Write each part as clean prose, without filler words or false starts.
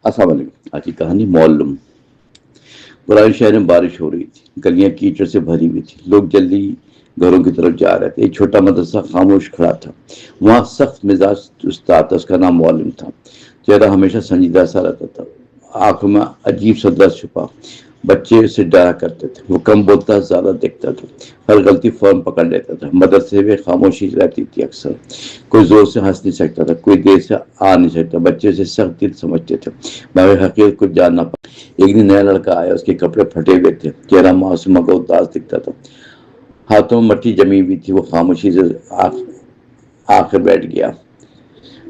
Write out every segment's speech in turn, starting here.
السلام علیکم۔ آج کی کہانی معلم۔ پرانے شہر میں بارش ہو رہی تھی، گلیاں کیچڑ سے بھری ہوئی تھی، لوگ جلدی گھروں کی طرف جا رہے تھے۔ ایک چھوٹا مدرسہ خاموش کھڑا تھا، وہاں سخت مزاج استاد تھا، اس کا نام معلم تھا۔ چہرہ ہمیشہ سنجیدہ سا رہتا تھا، آنکھوں میں عجیب سا درد چھپا۔ بچے اسے ڈرا کرتے تھے، وہ کم بولتا زیادہ دیکھتا تھا، ہر غلطی فوراً پکڑ لیتا تھا۔ مدرسے میں خاموشی رہتی تھی اکثر، کوئی زور سے ہنس نہیں سکتا تھا، کوئی دیر سے آ نہیں سکتا۔ بچے اسے سخت دل سمجھتے تھے مگر حقیقت کچھ جان نہ پا۔ ایک دن نیا لڑکا آیا، اس کے کپڑے پھٹے ہوئے تھے، چہرہ معصوم مگر اداس دکھتا تھا، ہاتھوں میں مٹی جمی ہوئی تھی۔ وہ خاموشی سے آ کر بیٹھ گیا۔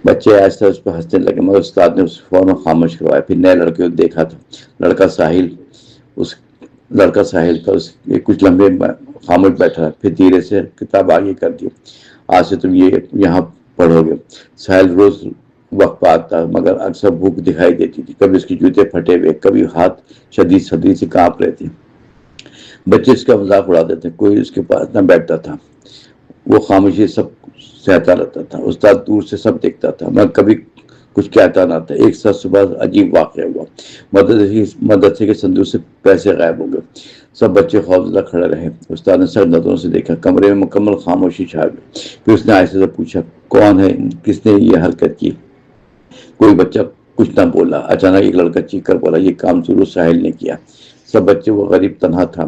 بچے آہستہ اس پہ ہنسنے لگے مگر استاد نے اسے فوراً خاموش کروایا۔ پھر نئے لڑکے کو دیکھا تھا، لڑکا ساحل تھا، اس کے کچھ لمحے خاموش بیٹھا، پھر دھیرے سے کتاب آگے کر دی۔ آج سے تم یہ یہاں پڑھو گے۔ ساحل روز وقت پہ آتا مگر اکثر بھوک دکھائی دیتی تھی، کبھی اس کے جوتے پھٹے ہوئے، کبھی ہاتھ شدید سردی سے کانپ رہے تھے۔ بچے اس کا مذاق اڑاتے تھے، کوئی اس کے پاس نہ بیٹھتا تھا، وہ خاموشی سب سہتا رہتا تھا۔ استاد دور سے سب دیکھتا تھا مگر کبھی کچھ کہتا نہ تھا۔ ایک ساتھ صبح عجیب واقعہ ہوا، مدرسے کے صندوق سے پیسے غائب ہو گئے۔ سب بچے خوفزدہ کھڑے رہے، استاد نے سخت نظروں سے دیکھا، کمرے میں مکمل خاموشی چھا گئی۔ پھر اس نے آہستہ سے پوچھا، کون ہے، کس نے یہ حرکت کی؟ کوئی بچہ کچھ نہ بولا۔ اچانک ایک لڑکا چیخ کر بولا، یہ کام ضرور ساحل نے کیا۔ سب بچے، وہ غریب تنہا تھا۔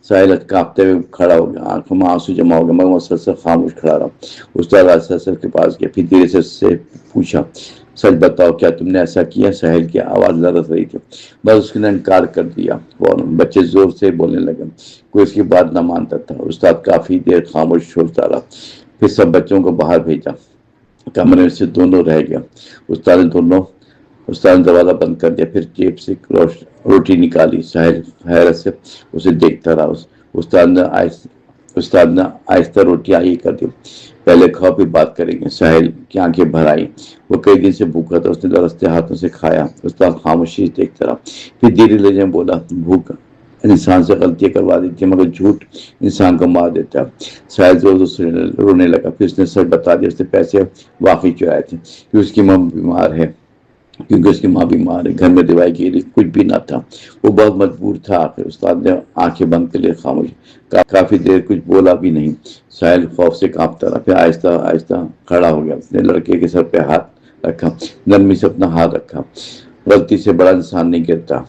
ساحل کانپتے ہوئے کھڑا ہو گیا، آنکھوں میں آنسو جمع ہو گیا مگر مسلسل خاموش کھڑا رہا۔ استاد آہستہ سے اس کے پاس گیا، پھر دھیرے سے اس سے پوچھا، سچ بتاؤ، کیا تم نے ایسا کیا؟ ساحل کی آواز لرز رہی تھی۔ بس اس نے انکار کر دیا فوراً۔ بچے زور سے بولنے لگے، کوئی اس کی بات نہ مانتا تھا۔ استاد کافی دیر خاموش چھوڑتا رہا، پھر سب بچوں کو باہر بھیجا، کمرے سے دونوں رہ گیا۔ استاد نے دروازہ بند کر دیا، پھر جیب سے روٹی نکالی۔ ساحل حیرت سے اسے دیکھتا رہا۔ استاد نے آہستہ روٹی آگے کر دی، پہلے کھاؤ پھر بات کریں گے۔ ساحل کی آنکھیں بھر آئی، وہ کئی دن سے بھوکا تھا، اس نے لرزتے ہاتھوں سے کھایا۔ استاد خاموشی سے دیکھتا رہا، پھر دھیرے لہجے میں بولا، بھوک انسان سے غلطیاں کروا دیتی ہے مگر جھوٹ انسان کو مار دیتا ہے۔ ساحل زور سے رونے لگا، پھر اس نے سچ بتا دیا، اس نے پیسے واقعی چرائے تھے کیونکہ اس کی ماں بیمار ہے، گھر میں دوائی کے لیے کچھ بھی نہ تھا، وہ بہت مجبور تھا۔ آخر استاد نے آنکھیں بند کر لی، خاموش، کافی دیر کچھ بولا بھی نہیں۔ ساحل خوف سے کانپتا رہا، پھر آہستہ آہستہ کھڑا ہو گیا، اس نے لڑکے کے سر پہ ہاتھ رکھا، نرمی سے اپنا ہاتھ رکھا۔ غلطی سے بڑا انسان نہیں گرتا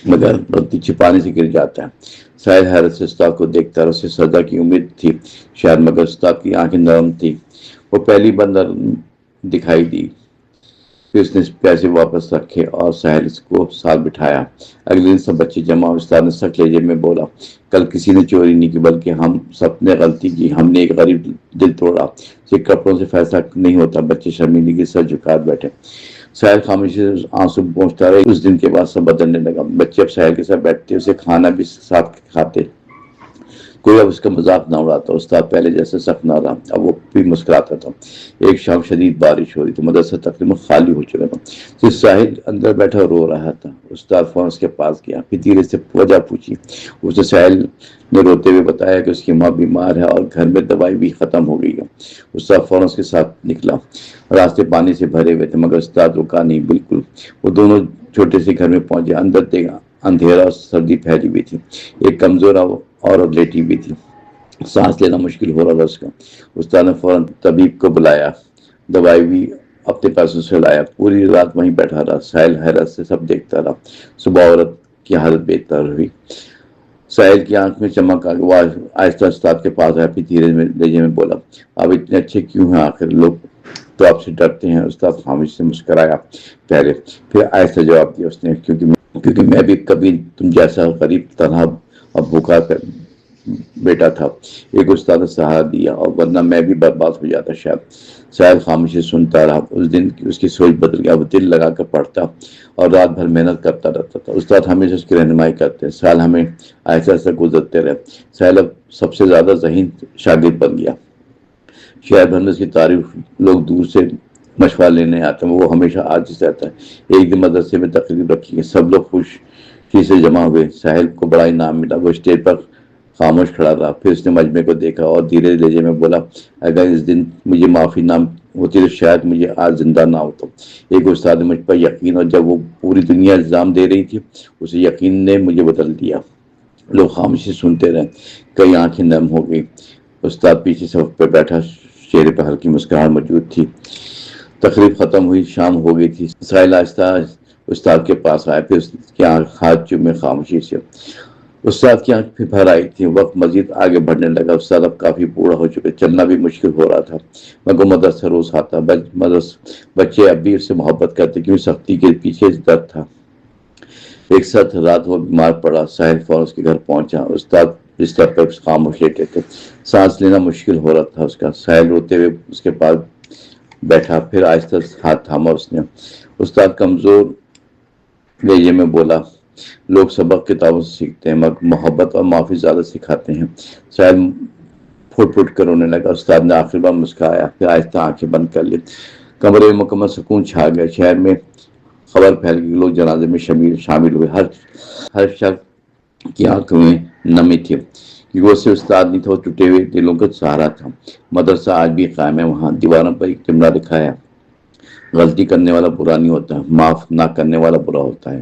مگر غلطی چھپانے سے گر جاتا ہے۔ ساحل حیرت سے استاد کو دیکھتا رہا، اسے سزا کی امید تھی شاید مگر استاد کی آنکھیں نرم تھی، وہ پہلی بار نرم دکھائی دی۔ پھر اس نے پیسے واپس رکھے اور ساحل کو ساتھ بٹھایا۔ اگلے دن سب بچے جمع ہوئے، استاد نے سخت لہجے میں بولا، کل کسی نے چوری نہیں کی بلکہ ہم سب نے غلطی کی، ہم نے ایک غریب دل توڑا، صرف کپڑوں سے فیصلہ نہیں ہوتا۔ بچے شرمندگی کے سر جھکا بیٹھے، ساحل خاموشی سے آنسو پہنچتا رہا۔ اس دن کے بعد سب بدلنے لگا، بچے اب ساحل کے ساتھ بیٹھتے، اسے کھانا بھی ساتھ کھاتے، کوئی اب اس کا مذاق نہ اڑاتا۔ استاد پہلے جیسے سخت نہ رہا، اب وہ بھی مسکراتا تھا۔ ایک شام شدید بارش ہو رہی تھی، مدرسہ تقریباً خالی ہو چکا تھا، صرف ساحل اندر بیٹھا رو رہا تھا۔ استاد فوراً اس کے پاس گیا، پھر دھیرے سے وجہ پوچھی۔ اس نے ساحل نے روتے ہوئے بتایا کہ اس کی ماں بیمار ہے اور گھر میں دوائی بھی ختم ہو گئی ہے۔ استاد فوراً اس کے ساتھ نکلا، راستے پانی سے بھرے ہوئے تھے مگر استاد رکا نہیں بالکل۔ وہ دونوں چھوٹے سے گھر میں پہنچے، اندر دیکھا اندھیرا اور سردی پھیلی ہوئی تھی، ایک کمزور عورت لیٹی ہوئی تھی، سانس لینا مشکل ہو رہا تھا اس کا۔ استاد نے فوراً طبیب کو بلایا، دوائی بھی اپنے پیسوں سے لایا، پوری رات وہیں بیٹھا رہا۔ ساحل حیرت سے سب دیکھتا رہا، صبح عورت کی حالت بہتر ہوئی، ساحل کی آنکھ میں چمک آ گئی، وہ آہستہ استاد کے پاس آیا، پھر دھیرے لہجے میں بولا، آپ اتنے اچھے کیوں ہیں؟ آخر لوگ تو آپ سے ڈرتے ہیں۔ استاد خاموشی سے مسکرایا پہلے، پھر آہستہ جواب دیا اس نے، کیونکہ میں بھی کبھی تم جیسا غریب تنہا اور بھوکا بیٹا تھا، ایک استاد نے سہارا دیا اور ورنہ میں بھی برباد ہو جاتا شاید۔ ساحل خاموشی سے سنتا رہا، اس دن اس کی سوچ بدل گیا، وہ دل لگا کر پڑھتا اور رات بھر محنت کرتا رہتا تھا۔ استاد ہمیشہ اس کی رہنمائی کرتے، سال ہمیں آہستہ آہستہ گزرتے رہے۔ ساحل اب سب سے زیادہ ذہین شاگرد بن گیا، شہر بھر میں اس کی تعریف لوگ دور سے مشورہ لینے آتے ہیں، وہ ہمیشہ عاجز رہتا ہے۔ ایک دن مدرسے میں تقریب رکھی گئی، سب لوگ خوشی سے جمع ہوئے، ساحل کو بڑا انعام ملا، وہ اسٹیج پر خاموش کھڑا رہا، پھر اس نے مجمع کو دیکھا اور دھیرے لہجے میں بولا، اگر اس دن مجھے معافی نہ ہوتی تو شاید مجھے آج زندہ نہ ہوتا۔ ایک استاد نے مجھ پر یقین، اور جب وہ پوری دنیا الزام دے رہی تھی، اسے یقین نے مجھے بدل دیا۔ لوگ خاموشی سنتے رہے، کئی آنکھیں نم ہو گئی۔ استاد پیچھے صف پہ بیٹھا، چہرے پہ ہلکی مسکراہٹ موجود تھی۔ تقریب ختم ہوئی، شام ہو گئی تھی۔ ساحل آہستہ استاد کے پاس آیا، پھر اس کے ہاتھ چومے خاموشی سے۔ استاد کی آنکھ پہ بھر آئی تھی، وقت مزید آگے بڑھنے لگا۔ استاد اب کافی بوڑھا ہو چکے، چلنا بھی مشکل ہو رہا تھا، مگر مدرسہ روز آتا۔ بچے اب بھی اس سے محبت کرتے، کیونکہ سختی کے پیچھے درد تھا۔ ایک ساتھ رات وہ بیمار پڑا، ساحل فوراً اس کے گھر پہنچا۔ استاد بستر پر خاموش لیٹے تھے، سانس لینا مشکل ہو رہا تھا اس کا۔ ساحل روتے ہوئے اس کے پاس بیٹھا، پھر آہستہ ہاتھ تھاما اس نے۔ استاد کمزور لہجے میں بولا، لوگ سبق کتابوں سے سیکھتے ہیں، مگر محبت اور معافی زیادہ سکھاتے ہیں۔ ساحل پھٹ پھٹ کر رونے لگا۔ استاد نے آخری بار مسکرایا، پھر آہستہ آنکھیں بند کر لی۔ کمرے میں مکمل سکون چھا گیا۔ شہر میں خبر پھیل گئی، لوگ جنازے میں شامل ہوئے۔ ہر شخص کی آنکھوں میں نمی تھی، کیونکہ وہ صرف استاد نہیں تھا، وہ ٹوٹے ہوئے دلوں کا سہارا تھا۔ مدرسہ آج بھی قائم ہے، وہاں دیواروں پر ایک جملہ لکھا ہے، غلطی کرنے والا برا نہیں ہوتا، معاف نہ کرنے والا برا ہوتا ہے۔